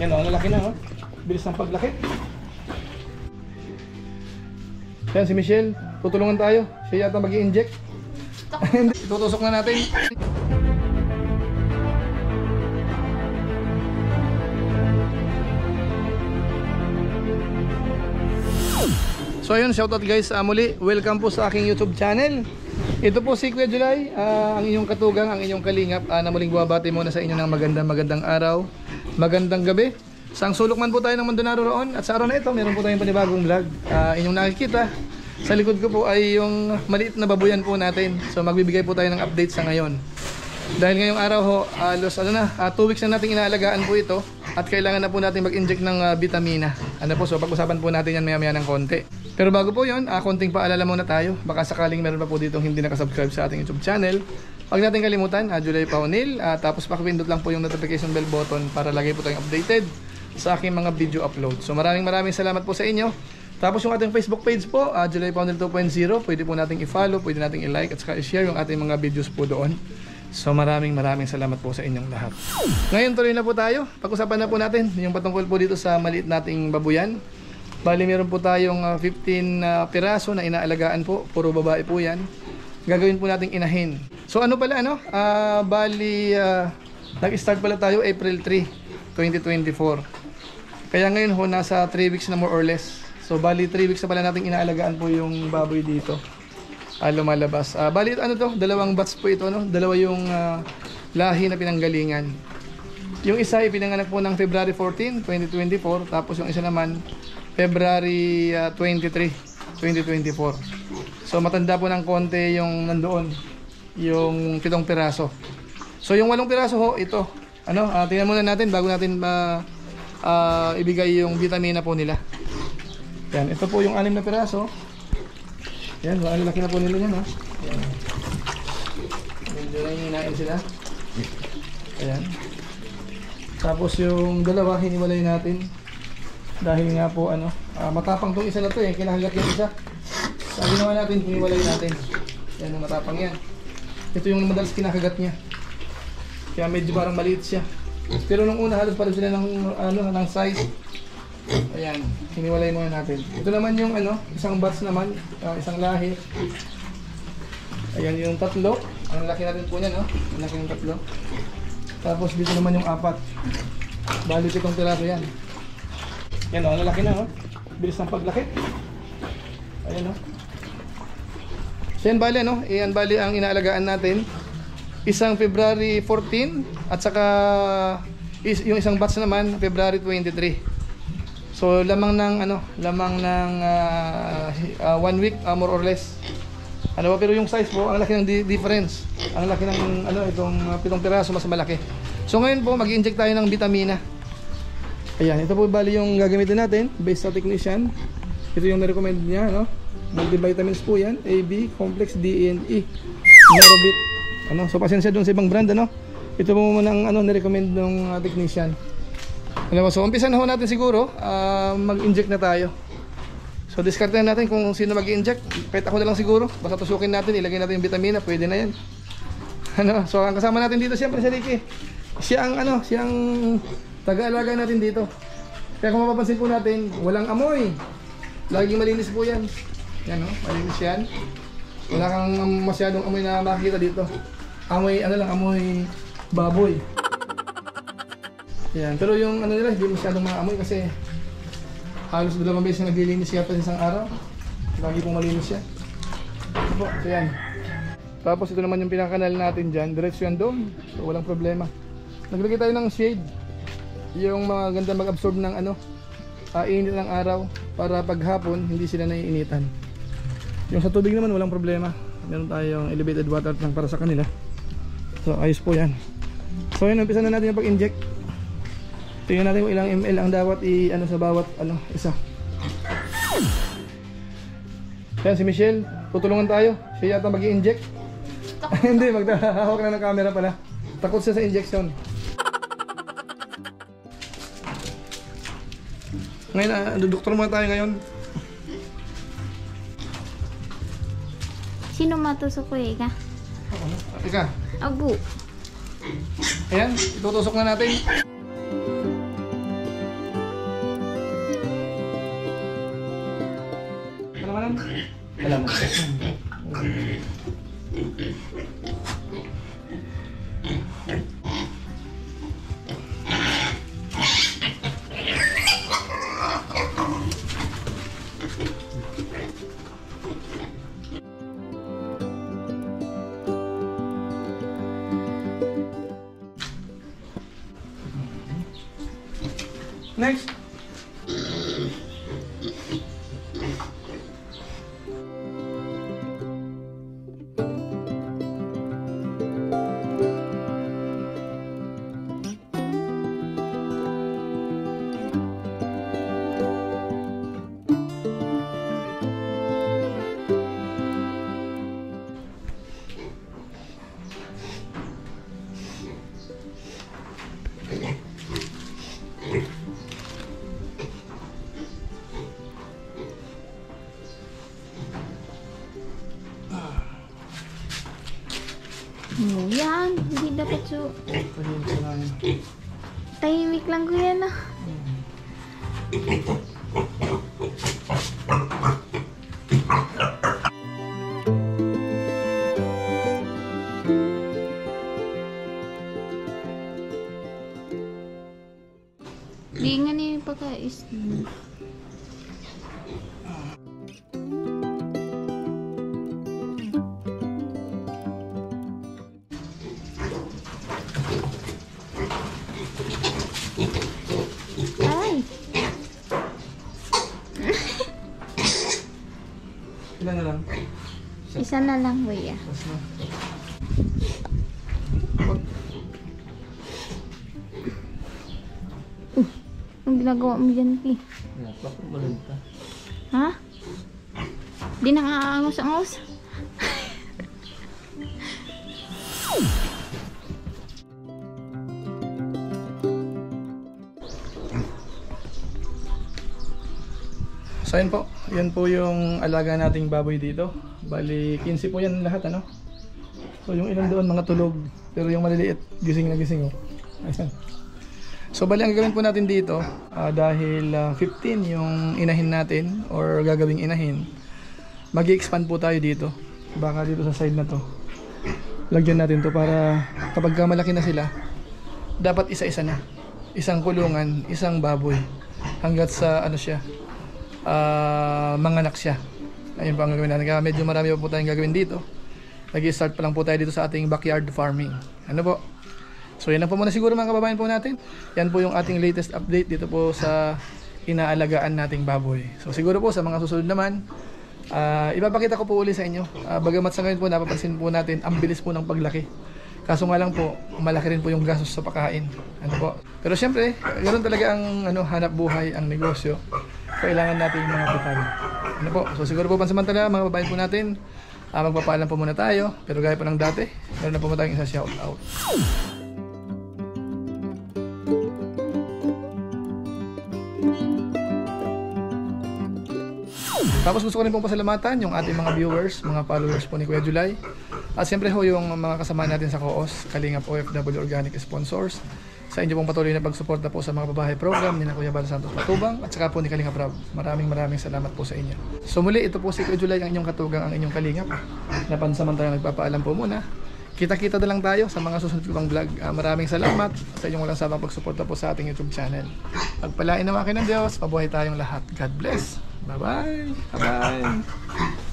Yan o, ang lalaki na, oh. Bilis ng paglaki. Yan si Michelle, tutulungan tayo. Siya yata mag-i-inject. Itutusok na natin. So ayun, shoutout guys, muli, welcome po sa aking YouTube channel. Ito po si Kuya July, ang inyong katugang, ang inyong kalingap, na muling bumabati muna sa inyo ng magandang araw, magandang gabi. Sang sulok man po tayo ng mundo naroon, at sa araw na ito, meron po tayong panibagong vlog. Inyong nakikita, sa likod ko po ay yung maliit na babuyan po natin. So magbibigay po tayo ng update sa ngayon. Dahil ngayong araw ho, 2 weeks na natin inaalagaan po ito, at kailangan na po natin mag-inject ng vitamina. So pag-usapan po natin yan maya-maya ng konti. Pero bago po yun, konting paalala muna tayo. Baka sakaling meron pa po dito hindi nakasubscribe sa ating YouTube channel, huwag natin kalimutan, July Paunil, tapos pakipindot lang po yung notification bell button para lagi po tayong updated sa aking mga video upload. So maraming salamat po sa inyo. Tapos yung ating Facebook page po, July Paunil 2.0, pwede po nating i-follow, pwede nating i-like at saka i-share yung ating mga videos po doon. So maraming salamat po sa inyong lahat. Ngayon tuloy na po tayo. Pag-usapan na po natin yung patungkol po dito sa maliit nating babuyan. Bali meron po tayong 15 piraso na inaalagaan po. Puro babae po yan. Gagawin po nating inahin. So ano pala bali nag-start pala tayo April 3, 2024. Kaya ngayon ho nasa 3 weeks na more or less. So bali 3 weeks na pala nating inaalagaan po yung baboy dito. Lumalabas. Bali dalawang batch po ito, dalawa yung lahi na pinanggalingan. Yung isa ay pinanganak po ng February 14, 2024, tapos yung isa naman February 23, 2024. So matanda po ng konti yung nandoon, yung 7 piraso. So yung 8 piraso ho, ito. Tingnan muna natin bago natin ibigay yung vitamina po nila. Yan, ito po yung 6 na piraso. Yan, ang laki na po nila yan, ha. Yan. Medyo nangihinain sila. Ayan. Tapos yung dalawa, hiniwalay natin. Dahil nga po, matapang tong isa na to, kinahagat yung isa. Sa ginawa natin, hiniwalay natin. Yan, matapang yan. Ito yung madalas kinakagat niya. Kaya medyo parang maliit siya. Pero nung una, halos pa rin sila ng size. Ayan, hiniwalay muna natin. Ito naman yung isang batch naman, isang lahi. Ayan yung 3. Ang laki natin po niyan, ang laki ng 3. Tapos dito naman yung 4. Bali 7 piraso yan. Yan ang laki na, bilis ng paglaki. Ayan, So yan bali, Yan bali ang inaalagaan natin. Isang February 14 at saka yung isang batch naman February 23. So lamang ng 1 week more or less. Pero yung size po, ang laki ng difference. Ang laki ng itong 7 piraso mas malaki. So ngayon po mag-i-inject tayo ng vitamina. Ayan, ito po bali yung gagamitin natin based sa technician. Ito yung na-recommend niya, multivitamins po yan, A, B, complex, D, and E. Nerobit. So pasensya doon sa ibang brand, Ito po muna ang na-recommend ng technician. So umpisa na ho natin siguro, mag-inject na tayo. So discard na natin kung sino mag-inject. Kahit ako na lang siguro, basta tusukin natin, ilagay natin yung vitamina, pwede na yan. So ang kasama natin dito siyempre si Ricky. Siya ang taga-alaga natin dito. Kaya kung mapapansin po natin, walang amoy. Laging malinis po yan. Yan, malinis yan. Wala kang masyadong amoy na makikita dito. Amoy, amoy baboy. Yan, pero yung nila, hindi masyadong maamoy kasi halos 2 beses na naglilinis siya pa sa isang araw. Lagi pong malinis siya. So yan. Tapos ito naman yung pinakakanal natin dyan. Diretso yan doon. So walang problema. Naglagay tayo ng shade. Yung mga ganda mag-absorb ng init ng araw. Para paghapon, hindi sila naiinitan. Yung sa tubig naman, walang problema. Meron tayong elevated water tank para sa kanila. So ayos po yan. So yun, umpisa na natin yung pag-inject. Tingnan natin kung ilang ml ang dapat sa bawat isa. Yan si Michelle, tutulungan tayo. Siya yata mag-i-inject. Hindi, maghahawak na ng camera pala. Takot siya sa injection. Ngayon, doktor muna tayo ngayon. Sino matusok ko, Ika? Ika? Agu. Ayan, itutusok na natin. Salamat. Next. Yan, hindi dapat so. Tahimik lang. Tahimik lang ko yan ah. Di nga niya yung pagkais. Ay! Ilan na lang? Isa na lang, kuya. Tapos na. Ang ginagawa mo dyan, Pi? Napak, malunta. Ha? Di na nga angos-angos. So yun po, yan po yung alaga nating baboy dito. Bali, 15 po yan lahat, ano? So yung ilan doon mga tulog, pero yung maliliit, gising na gising, oh. Ayan. So bali ang gagawin po natin dito, dahil 15 yung inahin natin, or gagawing inahin, mag-i-expand po tayo dito. Baka dito sa side na to. Lagyan natin to para kapag malaki na sila, dapat isa-isa na. Isang kulungan, isang baboy. Hanggat sa ano siya, manganak siya. Ayun po ang gagawin natin. Kaya medyo marami pa po tayong gagawin dito. Nag-i-start pa lang po tayo dito sa ating backyard farming. Ano po? So yan lang po muna siguro mga kababayan po natin. Yan po yung ating latest update dito po sa inaalagaan nating baboy. So siguro po sa mga susunod naman, ipapakita ko po uli sa inyo. Bagamat sa ngayon po napapansin po natin ang bilis po ng paglaki. Kaso nga lang po, malaki rin po yung gastos sa pagkain. Ano po? Pero syempre, ganoon talaga ang hanap buhay, ang negosyo. Kailangan natin yung mga kapital. Ano po? So siguro po pansamantala mga kababayan po natin, magpapaalam po muna tayo. Pero gaya po ng dati, meron na po tayong isa shout out. Tapos gusto ko rin pong pasalamatan yung ating mga viewers, mga followers po ni Kuya July. At siyempre ho yung mga kasama natin sa COOS, Kalingap OFW Organic Sponsors. Sa inyo pong patuloy na pagsuporta po sa mga babahay program ni Kuya Bal Santos Matubang at saka po ni Kalingap Rob. Maraming salamat po sa inyo. So muli, ito po si Kuya July, ang inyong katugang, ang inyong Kalingap. Na pansamantalang nagpapaalam po muna. Kita-kita na lang tayo sa mga susunod ko pang vlog. Maraming salamat sa inyong walang sabang pagsuporta po sa ating YouTube channel. Pagpalain naman kayo ng Diyos, mabuhay tayong lahat. God bless. Bye-bye. Bye-bye.